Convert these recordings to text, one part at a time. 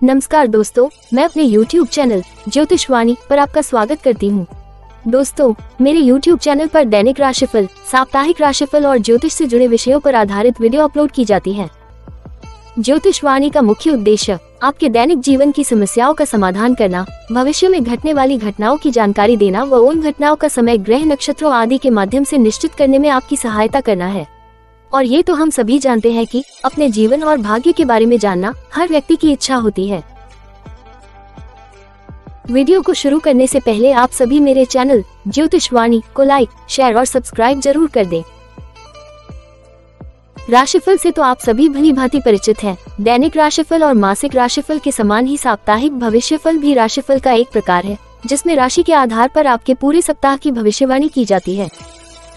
नमस्कार दोस्तों, मैं अपने YouTube चैनल ज्योतिषवाणी पर आपका स्वागत करती हूँ। दोस्तों, मेरे YouTube चैनल पर दैनिक राशिफल, साप्ताहिक राशिफल और ज्योतिष से जुड़े विषयों पर आधारित वीडियो अपलोड की जाती है। ज्योतिषवाणी का मुख्य उद्देश्य आपके दैनिक जीवन की समस्याओं का समाधान करना, भविष्य में घटने वाली घटनाओं की जानकारी देना व उन घटनाओं का समय, ग्रह, नक्षत्रों आदि के माध्यम से निश्चित करने में आपकी सहायता करना है। और ये तो हम सभी जानते हैं कि अपने जीवन और भाग्य के बारे में जानना हर व्यक्ति की इच्छा होती है। वीडियो को शुरू करने से पहले आप सभी मेरे चैनल ज्योतिषवाणी को लाइक, शेयर और सब्सक्राइब जरूर कर दें। राशिफल से तो आप सभी भली भांति परिचित हैं। दैनिक राशिफल और मासिक राशिफल के समान ही साप्ताहिक भविष्यफल भी राशिफल का एक प्रकार है, जिसमें राशि के आधार पर आपके पूरे सप्ताह की भविष्यवाणी की जाती है।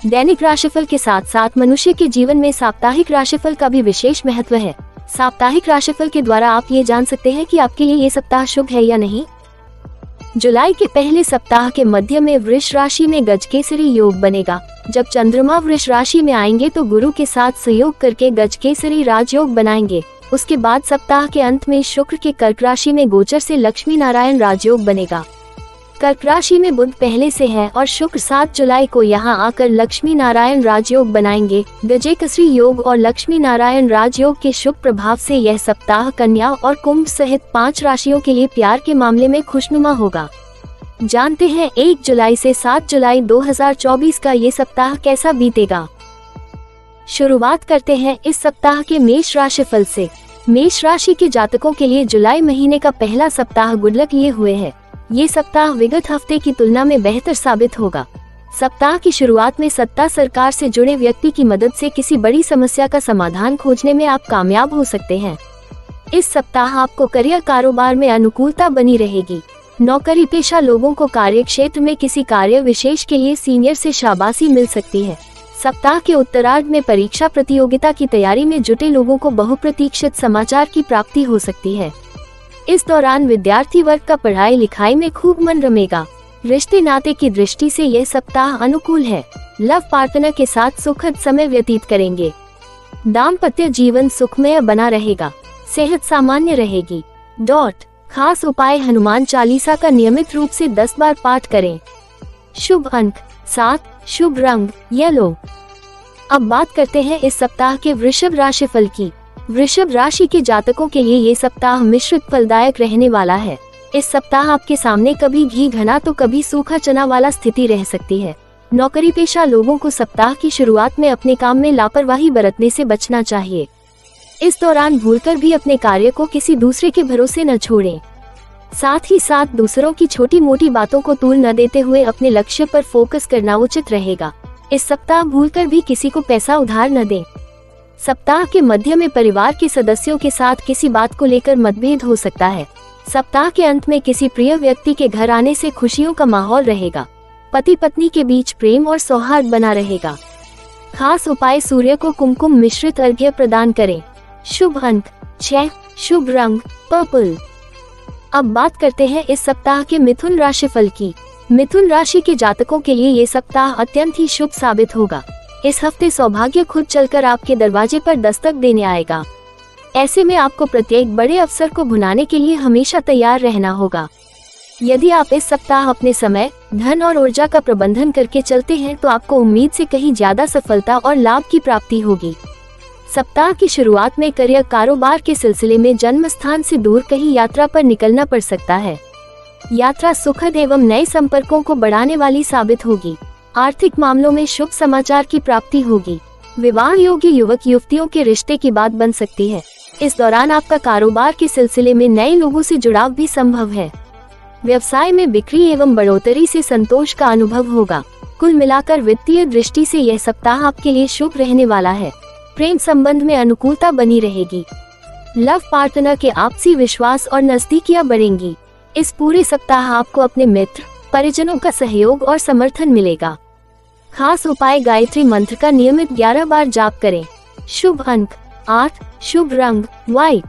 दैनिक राशिफल के साथ साथ मनुष्य के जीवन में साप्ताहिक राशिफल का भी विशेष महत्व है। साप्ताहिक राशिफल के द्वारा आप ये जान सकते हैं कि आपके लिए ये सप्ताह शुभ है या नहीं। जुलाई के पहले सप्ताह के मध्य में वृष राशि में गजकेसरी योग बनेगा। जब चंद्रमा वृष राशि में आएंगे तो गुरु के साथ सहयोग करके गजकेसरी राजयोग बनाएंगे। उसके बाद सप्ताह के अंत में शुक्र के कर्क राशि में गोचर से लक्ष्मी नारायण राजयोग बनेगा। कर्क राशि में बुध पहले से है और शुक्र 7 जुलाई को यहाँ आकर लक्ष्मी नारायण राजयोग बनाएंगे। गजकेसरी योग और लक्ष्मी नारायण राजयोग के शुभ प्रभाव से यह सप्ताह कन्या और कुंभ सहित 5 राशियों के लिए प्यार के मामले में खुशनुमा होगा। जानते हैं 1 जुलाई से 7 जुलाई 2024 का ये सप्ताह कैसा बीतेगा। शुरुआत करते हैं इस सप्ताह के मेष राशिफल से। मेष राशि के जातकों के लिए जुलाई महीने का पहला सप्ताह गुड लक लिए हुए है। ये सप्ताह विगत हफ्ते की तुलना में बेहतर साबित होगा। सप्ताह की शुरुआत में सत्ता सरकार से जुड़े व्यक्ति की मदद से किसी बड़ी समस्या का समाधान खोजने में आप कामयाब हो सकते हैं। इस सप्ताह आपको करियर कारोबार में अनुकूलता बनी रहेगी। नौकरी पेशा लोगों को कार्य क्षेत्र में किसी कार्य विशेष के लिए सीनियर से शाबाशी मिल सकती है। सप्ताह के उत्तरार्ध में परीक्षा प्रतियोगिता की तैयारी में जुटे लोगों को बहुप्रतीक्षित समाचार की प्राप्ति हो सकती है। इस दौरान विद्यार्थी वर्ग का पढ़ाई लिखाई में खूब मन रमेगा। रिश्ते नाते की दृष्टि से यह सप्ताह अनुकूल है। लव पार्टनर के साथ सुखद समय व्यतीत करेंगे। दाम्पत्य जीवन सुखमय बना रहेगा। सेहत सामान्य रहेगी। खास उपाय हनुमान चालीसा का नियमित रूप से 10 बार पाठ करें। शुभ अंक 7, शुभ रंग येलो। अब बात करते हैं इस सप्ताह के वृषभ राशिफल की। वृषभ राशि के जातकों के लिए ये सप्ताह मिश्रित फलदायक रहने वाला है। इस सप्ताह आपके सामने कभी घी घना तो कभी सूखा चना वाला स्थिति रह सकती है। नौकरी पेशा लोगों को सप्ताह की शुरुआत में अपने काम में लापरवाही बरतने से बचना चाहिए। इस दौरान भूलकर भी अपने कार्य को किसी दूसरे के भरोसे न छोड़ें। साथ ही साथ दूसरों की छोटी मोटी बातों को तूल न देते हुए अपने लक्ष्य पर फोकस करना उचित रहेगा। इस सप्ताह भूलकर भी किसी को पैसा उधार न दें। सप्ताह के मध्य में परिवार के सदस्यों के साथ किसी बात को लेकर मतभेद हो सकता है। सप्ताह के अंत में किसी प्रिय व्यक्ति के घर आने से खुशियों का माहौल रहेगा। पति पत्नी के बीच प्रेम और सौहार्द बना रहेगा। खास उपाय सूर्य को कुमकुम मिश्रित अर्घ्य प्रदान करें। शुभ अंक 6, शुभ रंग पर्पल। अब बात करते हैं इस सप्ताह के मिथुन राशिफल की। मिथुन राशि के जातकों के लिए ये सप्ताह अत्यंत ही शुभ साबित होगा। इस हफ्ते सौभाग्य खुद चलकर आपके दरवाजे पर दस्तक देने आएगा। ऐसे में आपको प्रत्येक बड़े अवसर को भुनाने के लिए हमेशा तैयार रहना होगा। यदि आप इस सप्ताह अपने समय, धन और ऊर्जा का प्रबंधन करके चलते हैं तो आपको उम्मीद से कहीं ज्यादा सफलता और लाभ की प्राप्ति होगी। सप्ताह की शुरुआत में करियर कारोबार के सिलसिले में जन्म स्थान से दूर कहीं यात्रा पर निकलना पड़ सकता है। यात्रा सुखद एवं नए संपर्कों को बढ़ाने वाली साबित होगी। आर्थिक मामलों में शुभ समाचार की प्राप्ति होगी। विवाह योग्य युवक युवतियों के रिश्ते की बात बन सकती है। इस दौरान आपका कारोबार के सिलसिले में नए लोगों से जुड़ाव भी संभव है। व्यवसाय में बिक्री एवं बढ़ोतरी से संतोष का अनुभव होगा। कुल मिलाकर वित्तीय दृष्टि से यह सप्ताह आपके लिए शुभ रहने वाला है। प्रेम संबंध में अनुकूलता बनी रहेगी। लव पार्टनर के आपसी विश्वास और नजदीकियां बढ़ेंगी। इस पूरे सप्ताह आपको अपने मित्र परिजनों का सहयोग और समर्थन मिलेगा। खास उपाय गायत्री मंत्र का नियमित 11 बार जाप करें। शुभ अंक 8, शुभ रंग व्हाइट।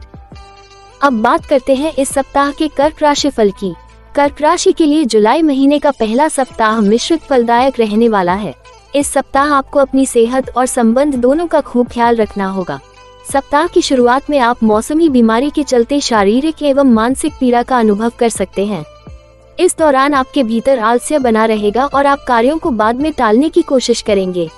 अब बात करते हैं इस सप्ताह के कर्क राशिफल की। कर्क राशि के लिए जुलाई महीने का पहला सप्ताह मिश्रित फलदायक रहने वाला है। इस सप्ताह आपको अपनी सेहत और संबंध दोनों का खूब ख्याल रखना होगा। सप्ताह की शुरुआत में आप मौसमी बीमारी के चलते शारीरिक एवं मानसिक पीड़ा का अनुभव कर सकते हैं। इस दौरान आपके भीतर आलस्य बना रहेगा और आप कार्यों को बाद में टालने की कोशिश करेंगे।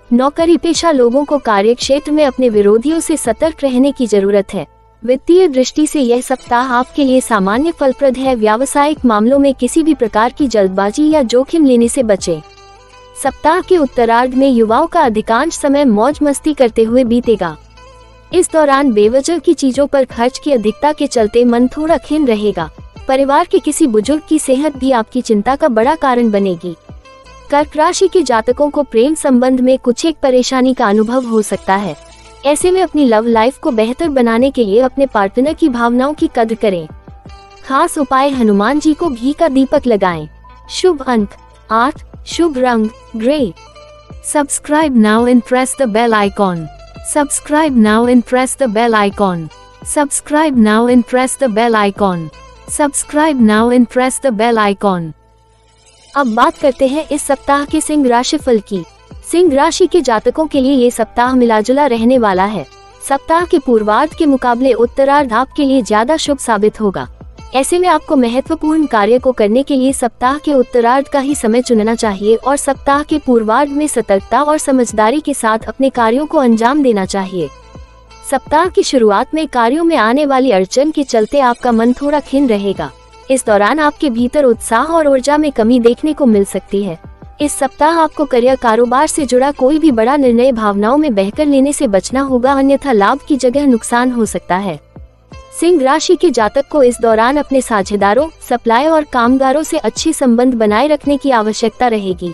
नौकरी पेशा लोगों को कार्य क्षेत्र में अपने विरोधियों से सतर्क रहने की जरूरत है। वित्तीय दृष्टि से यह सप्ताह आपके लिए सामान्य फलप्रद है। व्यावसायिक मामलों में किसी भी प्रकार की जल्दबाजी या जोखिम लेने से बचें। सप्ताह के उत्तरार्ध में युवाओं का अधिकांश समय मौज मस्ती करते हुए बीतेगा। इस दौरान बेवजह की चीजों पर खर्च की अधिकता के चलते मन थोड़ा खिन्न रहेगा। परिवार के किसी बुजुर्ग की सेहत भी आपकी चिंता का बड़ा कारण बनेगी। कर्क राशि के जातकों को प्रेम संबंध में कुछ एक परेशानी का अनुभव हो सकता है। ऐसे में अपनी लव लाइफ को बेहतर बनाने के लिए अपने पार्टनर की भावनाओं की कद्र करें। खास उपाय, हनुमान जी को घी का दीपक लगाएं। शुभ अंक 8, शुभ रंग grey. Subscribe now and press the bell icon. Subscribe now and press the bell icon. Subscribe now and press the bell icon. Subscribe now and press the bell icon. अब बात करते हैं इस सप्ताह के सिंह राशिफल की। सिंह राशि के जातकों के लिए ये सप्ताह मिलाजुला रहने वाला है। सप्ताह के पूर्वार्ध के मुकाबले उत्तरार्ध आपके लिए ज्यादा शुभ साबित होगा। ऐसे में आपको महत्वपूर्ण कार्य को करने के लिए सप्ताह के उत्तरार्ध का ही समय चुनना चाहिए और सप्ताह के पूर्वार्ध में सतर्कता और समझदारी के साथ अपने कार्यों को अंजाम देना चाहिए। सप्ताह की शुरुआत में कार्यों में आने वाली अड़चन के चलते आपका मन थोड़ा खिन्न रहेगा। इस दौरान आपके भीतर उत्साह और ऊर्जा में कमी देखने को मिल सकती है। इस सप्ताह आपको करियर कारोबार से जुड़ा कोई भी बड़ा निर्णय भावनाओं में बहकर लेने से बचना होगा, अन्यथा लाभ की जगह नुकसान हो सकता है। सिंह राशि के जातक को इस दौरान अपने साझेदारों, सप्लाई और कामगारों से अच्छे संबंध बनाए रखने की आवश्यकता रहेगी।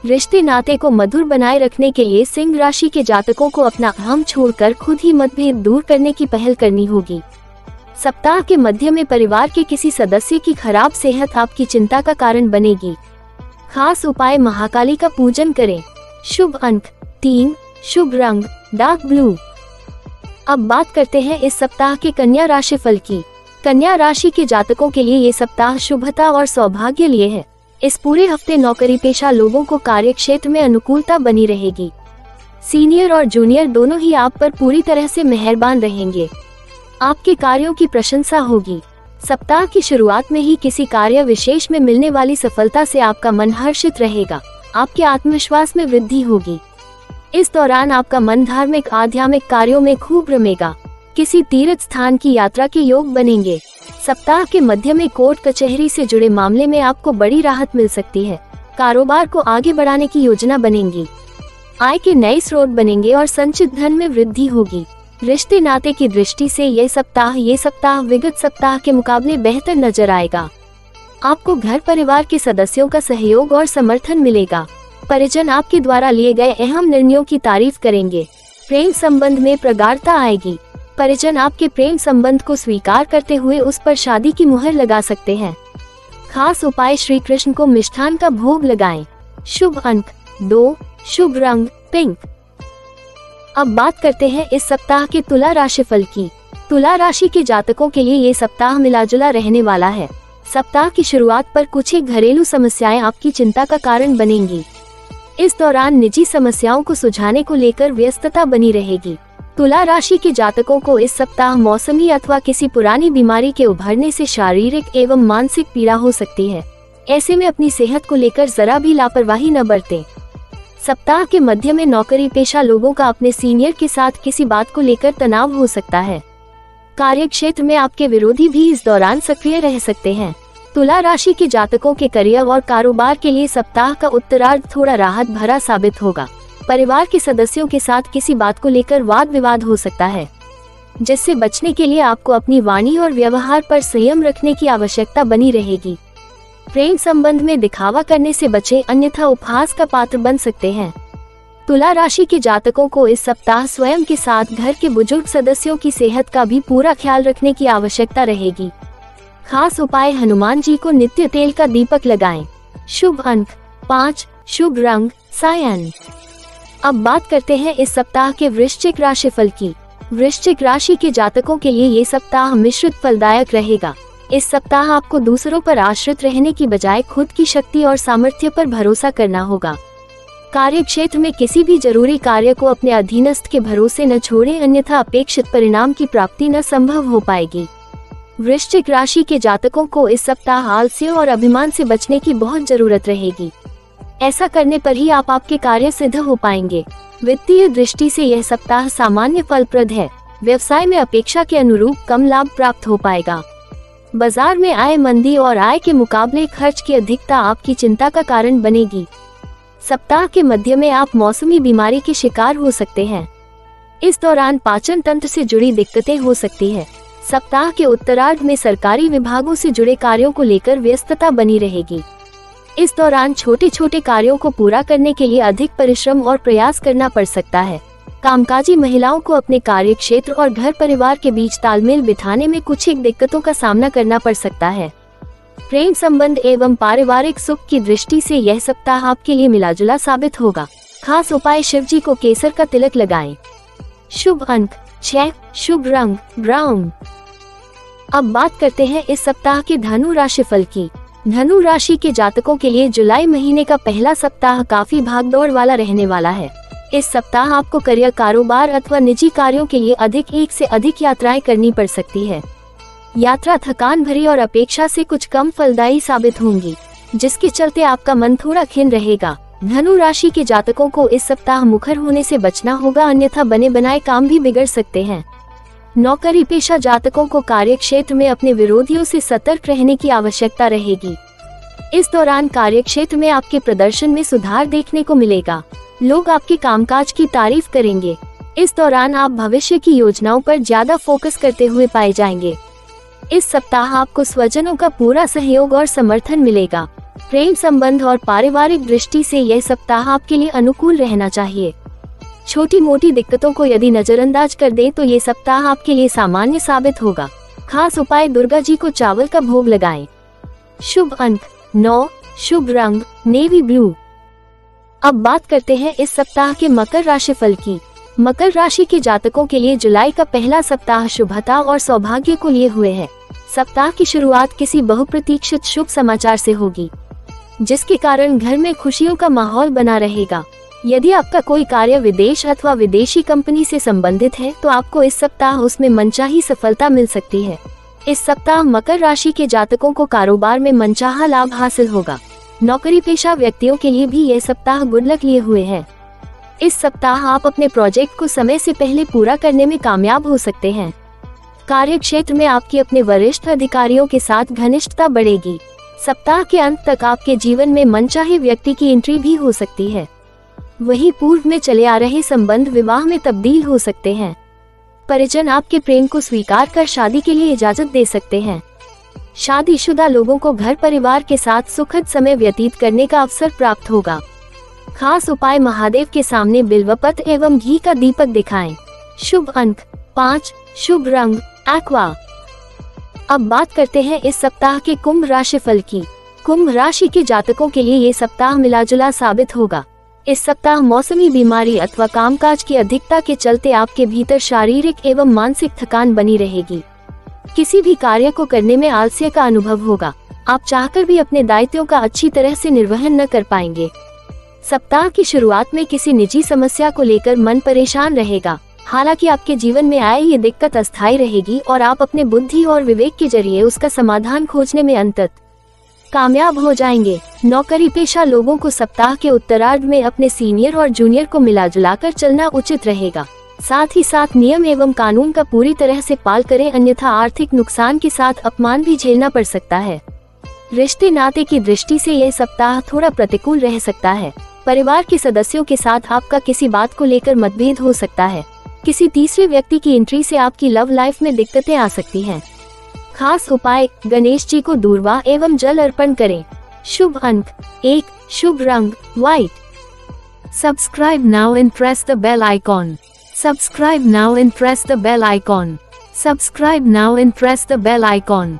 रिश्ते नाते को मधुर बनाए रखने के लिए सिंह राशि के जातकों को अपना अहम छोड़कर खुद ही मतभेद दूर करने की पहल करनी होगी। सप्ताह के मध्य में परिवार के किसी सदस्य की खराब सेहत आपकी चिंता का कारण बनेगी। खास उपाय, महाकाली का पूजन करें। शुभ अंक 3, शुभ रंग डार्क ब्लू। अब बात करते हैं इस सप्ताह के कन्या राशि फल की। कन्या राशि के जातकों के लिए ये सप्ताह शुभता और सौभाग्य लिए है। इस पूरे हफ्ते नौकरी पेशा लोगों को कार्य क्षेत्र में अनुकूलता बनी रहेगी। सीनियर और जूनियर दोनों ही आप पर पूरी तरह से मेहरबान रहेंगे। आपके कार्यों की प्रशंसा होगी। सप्ताह की शुरुआत में ही किसी कार्य विशेष में मिलने वाली सफलता से आपका मन हर्षित रहेगा। आपके आत्मविश्वास में वृद्धि होगी। इस दौरान आपका मन धार्मिक आध्यात्मिक कार्यों में खूब रमेगा। किसी तीर्थ स्थान की यात्रा के योग बनेंगे। सप्ताह के मध्य में कोर्ट कचहरी से जुड़े मामले में आपको बड़ी राहत मिल सकती है। कारोबार को आगे बढ़ाने की योजना बनेगी। आय के नए स्रोत बनेंगे और संचित धन में वृद्धि होगी। रिश्ते नाते की दृष्टि से ये सप्ताह विगत सप्ताह के मुकाबले बेहतर नजर आएगा। आपको घर परिवार के सदस्यों का सहयोग और समर्थन मिलेगा। परिजन आपके द्वारा लिए गए अहम निर्णयों की तारीफ करेंगे। प्रेम संबंध में प्रगाढ़ता आएगी। परिजन आपके प्रेम संबंध को स्वीकार करते हुए उस पर शादी की मुहर लगा सकते हैं। खास उपाय, श्री कृष्ण को मिष्ठान का भोग लगाएं। शुभ अंक 2, शुभ रंग पिंक। अब बात करते हैं इस सप्ताह के तुला राशि फल की। तुला राशि के जातकों के लिए ये सप्ताह मिलाजुला रहने वाला है। सप्ताह की शुरुआत पर कुछ एक घरेलू समस्याएं आपकी चिंता का कारण बनेंगी। इस दौरान निजी समस्याओं को सुलझाने को लेकर व्यस्तता बनी रहेगी। तुला राशि के जातकों को इस सप्ताह मौसमी अथवा किसी पुरानी बीमारी के उभरने से शारीरिक एवं मानसिक पीड़ा हो सकती है। ऐसे में अपनी सेहत को लेकर जरा भी लापरवाही न बरतें। सप्ताह के मध्य में नौकरी पेशा लोगों का अपने सीनियर के साथ किसी बात को लेकर तनाव हो सकता है। कार्य क्षेत्र में आपके विरोधी भी इस दौरान सक्रिय रह सकते हैं। तुला राशि के जातकों के करियर और कारोबार के लिए सप्ताह का उत्तरार्ध थोड़ा राहत भरा साबित होगा। परिवार के सदस्यों के साथ किसी बात को लेकर वाद विवाद हो सकता है, जिससे बचने के लिए आपको अपनी वाणी और व्यवहार पर संयम रखने की आवश्यकता बनी रहेगी। प्रेम संबंध में दिखावा करने से बचें, अन्यथा उपहास का पात्र बन सकते हैं। तुला राशि के जातकों को इस सप्ताह स्वयं के साथ घर के बुजुर्ग सदस्यों की सेहत का भी पूरा ख्याल रखने की आवश्यकता रहेगी। खास उपाय, हनुमान जी को नित्य तेल का दीपक लगाएं। शुभ अंक 5, शुभ रंग सायन। अब बात करते हैं इस सप्ताह के वृश्चिक राशि फल की। वृश्चिक राशि के जातकों के लिए ये सप्ताह मिश्रित फलदायक रहेगा। इस सप्ताह आपको दूसरों पर आश्रित रहने की बजाय खुद की शक्ति और सामर्थ्य पर भरोसा करना होगा। कार्य क्षेत्र में किसी भी जरूरी कार्य को अपने अधीनस्थ के भरोसे न छोड़ें, अन्यथा अपेक्षित परिणाम की प्राप्ति न संभव हो पाएगी। वृश्चिक राशि के जातकों को इस सप्ताह आलस्य और अभिमान से बचने की बहुत जरूरत रहेगी। ऐसा करने पर ही आप आपके कार्य सिद्ध हो पाएंगे। वित्तीय दृष्टि से यह सप्ताह सामान्य फलप्रद है। व्यवसाय में अपेक्षा के अनुरूप कम लाभ प्राप्त हो पाएगा। बाजार में आय मंदी और आय के मुकाबले खर्च की अधिकता आपकी चिंता का कारण बनेगी। सप्ताह के मध्य में आप मौसमी बीमारी के शिकार हो सकते हैं। इस दौरान पाचन तंत्र से जुड़ी दिक्कतें हो सकती है। सप्ताह के उत्तरार्ध में सरकारी विभागों से जुड़े कार्यों को लेकर व्यस्तता बनी रहेगी। इस दौरान छोटे छोटे कार्यों को पूरा करने के लिए अधिक परिश्रम और प्रयास करना पड़ सकता है। कामकाजी महिलाओं को अपने कार्य क्षेत्र और घर परिवार के बीच तालमेल बिठाने में कुछ एक दिक्कतों का सामना करना पड़ सकता है। प्रेम संबंध एवं पारिवारिक सुख की दृष्टि से यह सप्ताह आपके लिए मिलाजुला साबित होगा। खास उपाय, शिव जी को केसर का तिलक लगाएं। शुभ अंक 6, शुभ रंग ब्राउन। अब बात करते हैं इस सप्ताह के धनु राशिफल की। धनु राशि के जातकों के लिए जुलाई महीने का पहला सप्ताह काफी भागदौड़ वाला रहने वाला है। इस सप्ताह आपको करियर, कारोबार अथवा निजी कार्यों के लिए एक से अधिक यात्राएं करनी पड़ सकती है। यात्रा थकान भरी और अपेक्षा से कुछ कम फलदायी साबित होंगी, जिसके चलते आपका मन थोड़ा खिन्न रहेगा। धनु राशि के जातकों को इस सप्ताह मुखर होने से बचना होगा, अन्यथा बने बनाए काम भी बिगड़ सकते हैं। नौकरी पेशा जातकों को कार्य क्षेत्र में अपने विरोधियों से सतर्क रहने की आवश्यकता रहेगी। इस दौरान कार्य क्षेत्र में आपके प्रदर्शन में सुधार देखने को मिलेगा। लोग आपके कामकाज की तारीफ करेंगे। इस दौरान आप भविष्य की योजनाओं पर ज्यादा फोकस करते हुए पाए जाएंगे। इस सप्ताह आपको स्वजनों का पूरा सहयोग और समर्थन मिलेगा। प्रेम संबंध और पारिवारिक दृष्टि से यह सप्ताह आपके लिए अनुकूल रहना चाहिए। छोटी मोटी दिक्कतों को यदि नजरअंदाज कर दें तो ये सप्ताह आपके लिए सामान्य साबित होगा। खास उपाय, दुर्गा जी को चावल का भोग लगाएं। शुभ अंक 9, शुभ रंग नेवी ब्लू। अब बात करते हैं इस सप्ताह के मकर राशिफल की। मकर राशि के जातकों के लिए जुलाई का पहला सप्ताह शुभता और सौभाग्य को लिए हुए है। सप्ताह की शुरुआत किसी बहुप्रतीक्षित शुभ समाचार से होगी, जिसके कारण घर में खुशियों का माहौल बना रहेगा। यदि आपका कोई कार्य विदेश अथवा विदेशी कंपनी से संबंधित है तो आपको इस सप्ताह उसमें मनचाही सफलता मिल सकती है। इस सप्ताह मकर राशि के जातकों को कारोबार में मनचाहा लाभ हासिल होगा। नौकरी पेशा व्यक्तियों के लिए भी यह सप्ताह गुड लक लिए हुए है। इस सप्ताह आप अपने प्रोजेक्ट को समय से पहले पूरा करने में कामयाब हो सकते हैं। कार्य क्षेत्र में आपकी अपने वरिष्ठ अधिकारियों के साथ घनिष्ठता बढ़ेगी। सप्ताह के अंत तक आपके जीवन में मनचाहे व्यक्ति की एंट्री भी हो सकती है। वहीं पूर्व में चले आ रहे संबंध विवाह में तब्दील हो सकते हैं। परिजन आपके प्रेम को स्वीकार कर शादी के लिए इजाजत दे सकते हैं। शादीशुदा लोगों को घर परिवार के साथ सुखद समय व्यतीत करने का अवसर प्राप्त होगा। खास उपाय, महादेव के सामने बिल्वपत्र एवं घी का दीपक दिखाएं। शुभ अंक 5, शुभ रंग एक्वा। अब बात करते हैं इस सप्ताह के कुंभ राशिफल की। कुंभ राशि के जातकों के लिए ये सप्ताह मिलाजुला साबित होगा। इस सप्ताह मौसमी बीमारी अथवा कामकाज की अधिकता के चलते आपके भीतर शारीरिक एवं मानसिक थकान बनी रहेगी। किसी भी कार्य को करने में आलस्य का अनुभव होगा। आप चाहकर भी अपने दायित्वों का अच्छी तरह से निर्वहन न कर पाएंगे। सप्ताह की शुरुआत में किसी निजी समस्या को लेकर मन परेशान रहेगा। हालांकि आपके जीवन में आए ये दिक्कत अस्थायी रहेगी और आप अपने बुद्धि और विवेक के जरिए उसका समाधान खोजने में अंततः कामयाब हो जाएंगे। नौकरी पेशा लोगों को सप्ताह के उत्तरार्ध में अपने सीनियर और जूनियर को मिला-जुला कर चलना उचित रहेगा। साथ ही साथ नियम एवं कानून का पूरी तरह से पालन करें, अन्यथा आर्थिक नुकसान के साथ अपमान भी झेलना पड़ सकता है। रिश्ते नाते की दृष्टि से यह सप्ताह थोड़ा प्रतिकूल रह सकता है। परिवार के सदस्यों के साथ आपका किसी बात को लेकर मतभेद हो सकता है। किसी तीसरे व्यक्ति की एंट्री से आपकी लव लाइफ में दिक्कतें आ सकती हैं। खास उपाय, गणेश जी को दूर्वा एवं जल अर्पण करें। शुभ अंक 1, शुभ रंग white. Subscribe now and press the bell icon. Subscribe now and press the bell icon. Subscribe now and press the bell icon.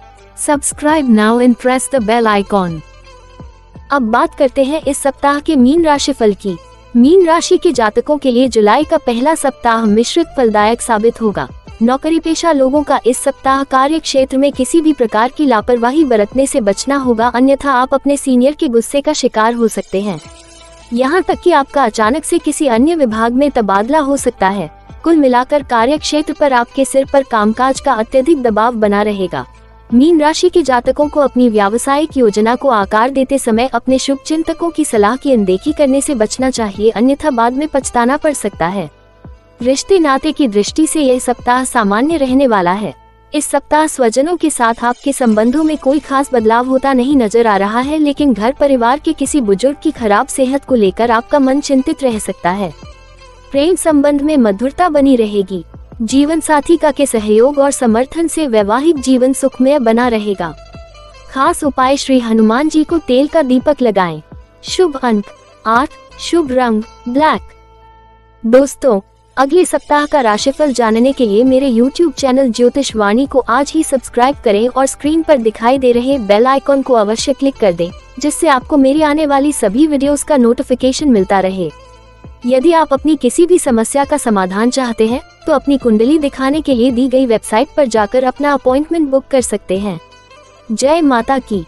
Subscribe now and press the bell icon. अब बात करते हैं इस सप्ताह के मीन राशिफल की। मीन राशि के जातकों के लिए जुलाई का पहला सप्ताह मिश्रित फलदायक साबित होगा। नौकरी पेशा लोगों का इस सप्ताह कार्य क्षेत्र में किसी भी प्रकार की लापरवाही बरतने से बचना होगा, अन्यथा आप अपने सीनियर के गुस्से का शिकार हो सकते हैं। यहाँ तक कि आपका अचानक से किसी अन्य विभाग में तबादला हो सकता है। कुल मिलाकर कार्य क्षेत्र पर आपके सिर पर कामकाज का अत्यधिक दबाव बना रहेगा। मीन राशि के जातकों को अपनी व्यावसायिक योजना को आकार देते समय अपने शुभ चिंतकों की सलाह की अनदेखी करने से बचना चाहिए, अन्यथा बाद में पछताना पड़ सकता है। रिश्ते नाते की दृष्टि से यह सप्ताह सामान्य रहने वाला है। इस सप्ताह स्वजनों के साथ आपके संबंधों में कोई खास बदलाव होता नहीं नजर आ रहा है, लेकिन घर परिवार के किसी बुजुर्ग की खराब सेहत को लेकर आपका मन चिंतित रह सकता है। प्रेम संबंध में मधुरता बनी रहेगी। जीवन साथी का के सहयोग और समर्थन से वैवाहिक जीवन सुखमय बना रहेगा। खास उपाय, श्री हनुमान जी को तेल का दीपक लगाएं। शुभ अंक 8, शुभ रंग ब्लैक। दोस्तों, अगले सप्ताह का राशिफल जानने के लिए मेरे YouTube चैनल ज्योतिष वाणी को आज ही सब्सक्राइब करें और स्क्रीन पर दिखाई दे रहे बेल आइकॉन को अवश्य क्लिक कर दें, जिससे आपको मेरी आने वाली सभी वीडियोस का नोटिफिकेशन मिलता रहे। यदि आप अपनी किसी भी समस्या का समाधान चाहते हैं तो अपनी कुंडली दिखाने के लिए दी गई वेबसाइट पर जाकर अपना अपॉइंटमेंट बुक कर सकते हैं। जय माता की।